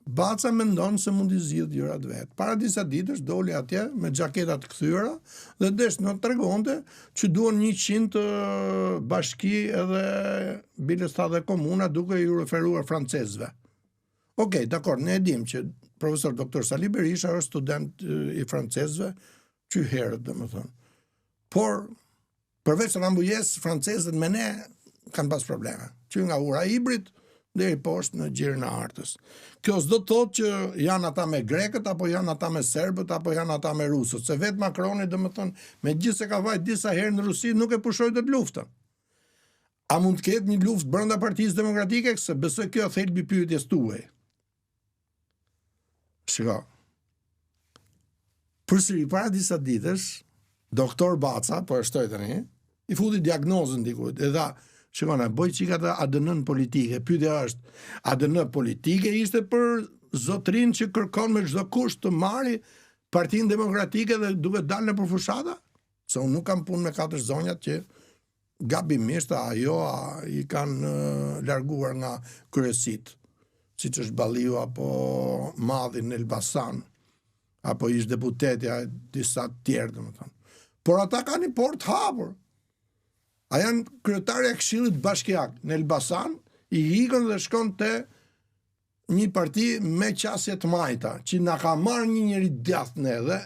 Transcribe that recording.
Baca mendon se mund i zgjidh gjërat vet. Para disa ditësh doli atje me xhaketa të kthyera dhe desh në tregonte që duan 100 bashki edhe bilesta dhe komuna duke i referuar francezëve. Okej, dakor, ne e dim që profesor doktor Sali Berisha është student i francezëve që herët, domethënë. Por përveç rambujes, francezët me ne kanë pas probleme. Që nga ura Ibrit deri poshtë në gjirin e Artës. Kjo s'do të thotë që janë ata me grekët, apo janë ata me serbët, apo janë ata me rusët. Se vetë Macroni, domethënë, megjithëse ka vajt disa herë në Rusi, nuk e pushoi dot luftën. A mund të ketë një luftë brenda Partisë Demokratike? Se besoj kjo thelbi pyetjes tuaj. Shiko. Përsëri para disa ditësh, doktor Baca, po e shtoj tani, i futi diagnozën dikujt, e dha, shikona, boj qika të ADN politike. Pyetja është, ADN politike ishte për zotrin që kërkon me çdo kusht të marri Partinë Demokratike dhe duhet dalë në përfushata? Se unë nuk kam punë me 4 zonjat që gabimisht ajo i kanë larguar nga kryesit, siç është Balliu apo Madhi në Elbasan, apo ish deputetja disa tjerë, domethënë. Por ata kanë një port hapur. A janë kryetarja e Këshillit Bashkiak në Elbasan, i ikën dhe shkon te një parti me qasje të majta, që na ka marrë një njeri djathtë ne dhe